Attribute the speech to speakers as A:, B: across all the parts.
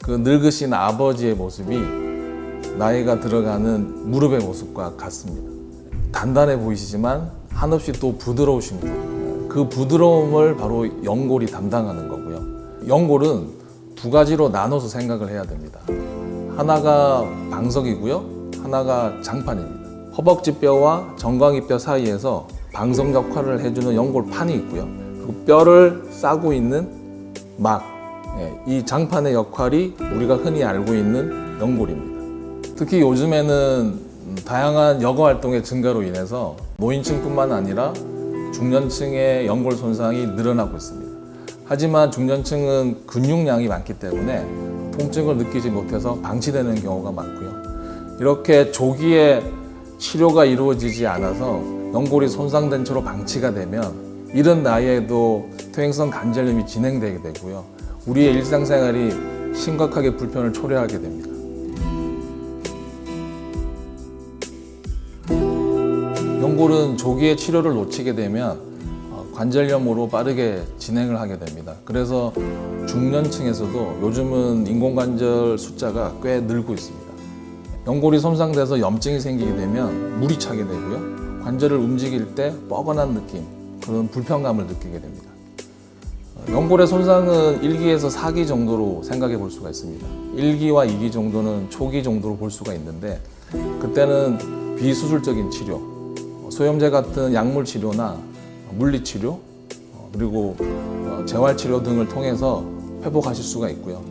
A: 그 늙으신 아버지의 모습이 나이가 들어가는 무릎의 모습과 같습니다. 단단해 보이시지만 한없이 또 부드러우십니다. 그 부드러움을 바로 연골이 담당하는 거고요. 연골은 두 가지로 나눠서 생각을 해야 됩니다. 하나가 방석이고요, 하나가 장판입니다. 허벅지뼈와 정강이뼈 사이에서 방석 역할을 해주는 연골판이 있고요. 그리고 뼈를 싸고 있는 막, 이 장판의 역할이 우리가 흔히 알고 있는 연골입니다. 특히 요즘에는 다양한 여가 활동의 증가로 인해서 노인층뿐만 아니라 중년층의 연골 손상이 늘어나고 있습니다. 하지만 중년층은 근육량이 많기 때문에 통증을 느끼지 못해서 방치되는 경우가 많고요. 이렇게 조기에 치료가 이루어지지 않아서 연골이 손상된 채로 방치가 되면 이른 나이에도 퇴행성 관절염이 진행되게 되고요. 우리의 일상생활이 심각하게 불편을 초래하게 됩니다. 연골은 조기에 치료를 놓치게 되면 관절염으로 빠르게 진행을 하게 됩니다. 그래서 중년층에서도 요즘은 인공관절 숫자가 꽤 늘고 있습니다. 연골이 손상돼서 염증이 생기게 되면 물이 차게 되고요. 관절을 움직일 때 뻐근한 느낌, 그런 불편감을 느끼게 됩니다. 연골의 손상은 1기에서 4기 정도로 생각해 볼 수가 있습니다. 1기와 2기 정도는 초기 정도로 볼 수가 있는데 그때는 비수술적인 치료, 소염제 같은 약물 치료나 물리치료, 그리고 재활치료 등을 통해서 회복하실 수가 있고요.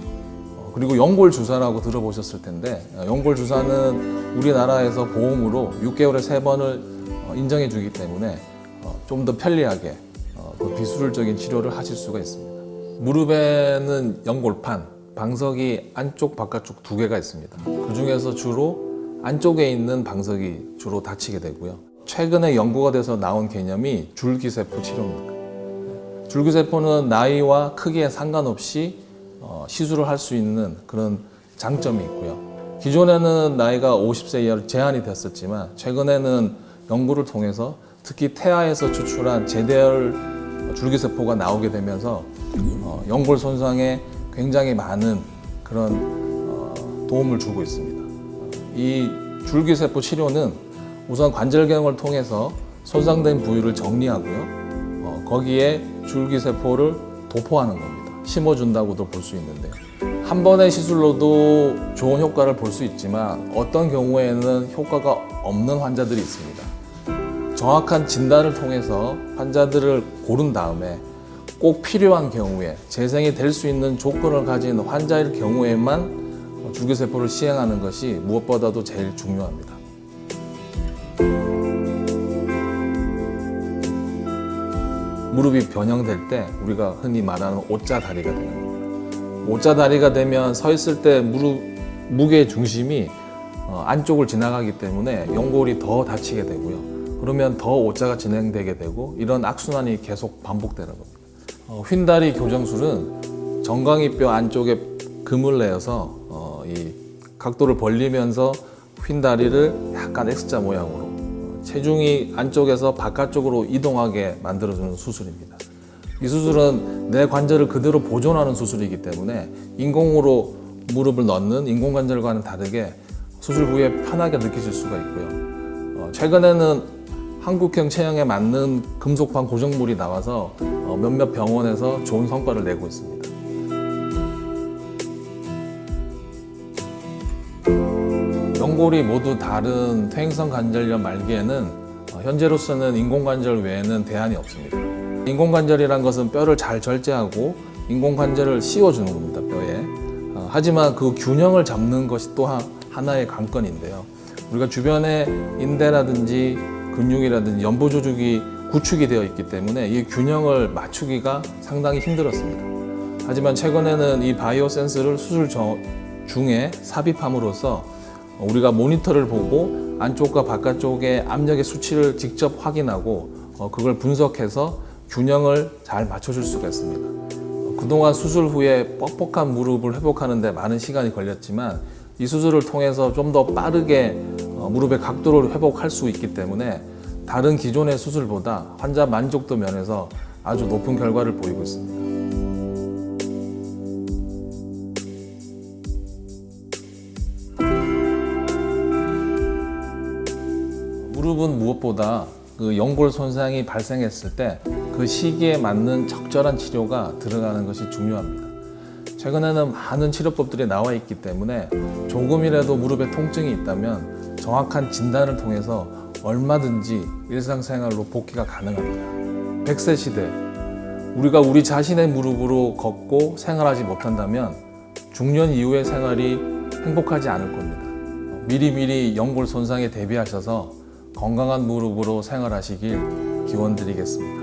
A: 그리고 연골 주사라고 들어보셨을 텐데 연골 주사는 우리나라에서 보험으로 6개월에 3번을 인정해 주기 때문에 좀 더 편리하게 비수술적인 치료를 하실 수가 있습니다. 무릎에는 연골판, 방석이 안쪽 바깥쪽 두 개가 있습니다. 그 중에서 주로 안쪽에 있는 방석이 주로 다치게 되고요. 최근에 연구가 돼서 나온 개념이 줄기세포 치료입니다. 줄기세포는 나이와 크기에 상관없이 시술을 할 수 있는 그런 장점이 있고요. 기존에는 나이가 50세 이하로 제한이 됐었지만 최근에는 연구를 통해서 특히 태아에서 추출한 제대열 줄기세포가 나오게 되면서 연골 손상에 굉장히 많은 그런 도움을 주고 있습니다. 이 줄기세포 치료는 우선 관절경을 통해서 손상된 부위를 정리하고요. 거기에 줄기세포를 도포하는 겁니다. 심어준다고도 볼 수 있는데요. 한 번의 시술로도 좋은 효과를 볼 수 있지만 어떤 경우에는 효과가 없는 환자들이 있습니다. 정확한 진단을 통해서 환자들을 고른 다음에 꼭 필요한 경우에 재생이 될 수 있는 조건을 가진 환자일 경우에만 줄기세포를 시행하는 것이 무엇보다도 제일 중요합니다. 무릎이 변형될 때 우리가 흔히 말하는 오자 다리가 되는 겁니다. 오자 다리가 되면 서 있을 때 무게의 중심이 안쪽을 지나가기 때문에 연골이 더 다치게 되고요. 그러면 더 오자가 진행되게 되고 이런 악순환이 계속 반복되는 겁니다. 휜다리 교정술은 정강이뼈 안쪽에 금을 내어서 이 각도를 벌리면서 휜다리를 약간 X자 모양으로 체중이 안쪽에서 바깥쪽으로 이동하게 만들어주는 수술입니다. 이 수술은 내 관절을 그대로 보존하는 수술이기 때문에 인공으로 무릎을 넣는 인공관절과는 다르게 수술 후에 편하게 느끼실 수가 있고요. 최근에는 한국형 체형에 맞는 금속판 고정물이 나와서 몇몇 병원에서 좋은 성과를 내고 있습니다. 연골이 모두 다른 퇴행성 관절염 말기에는 현재로서는 인공관절 외에는 대안이 없습니다. 인공관절이란 것은 뼈를 잘 절제하고 인공관절을 씌워주는 겁니다, 뼈에. 하지만 그 균형을 잡는 것이 또 하나의 관건인데요. 우리가 주변에 인대라든지 근육이라든지 연보조직이 구축이 되어 있기 때문에 이 균형을 맞추기가 상당히 힘들었습니다. 하지만 최근에는 이 바이오 센서를 수술 중에 삽입함으로써 우리가 모니터를 보고 안쪽과 바깥쪽의 압력의 수치를 직접 확인하고 그걸 분석해서 균형을 잘 맞춰줄 수가 있습니다. 그동안 수술 후에 뻑뻑한 무릎을 회복하는 데 많은 시간이 걸렸지만 이 수술을 통해서 좀 더 빠르게 무릎의 각도를 회복할 수 있기 때문에 다른 기존의 수술보다 환자 만족도 면에서 아주 높은 결과를 보이고 있습니다. 무릎은 무엇보다 그 연골 손상이 발생했을 때 그 시기에 맞는 적절한 치료가 들어가는 것이 중요합니다. 최근에는 많은 치료법들이 나와 있기 때문에 조금이라도 무릎에 통증이 있다면 정확한 진단을 통해서 얼마든지 일상생활로 복귀가 가능합니다. 100세 시대, 우리가 우리 자신의 무릎으로 걷고 생활하지 못한다면 중년 이후의 생활이 행복하지 않을 겁니다. 미리미리 연골 손상에 대비하셔서 건강한 무릎으로 생활하시길 기원드리겠습니다.